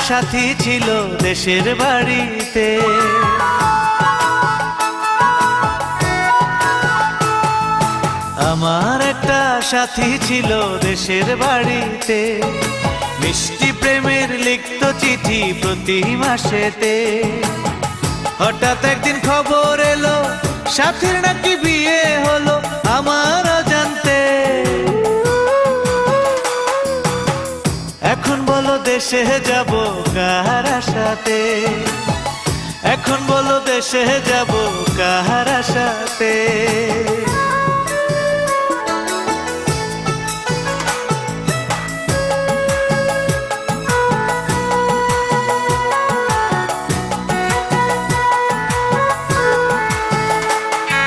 সাথী ছিল দেশের বাড়িতে। আমার একটা সাথী ছিল দেশের বাড়িতে, মিষ্টি প্রেমের লিখত চিঠি প্রতি মাসেতে। হঠাৎ একদিন খবর এলো সাথীর নাকি বিয়ে হলো আমার অজান্তে। এখন বলো দেশে যাব কার আশাতে, এখন বলো দেশে যাব কার আশাতে।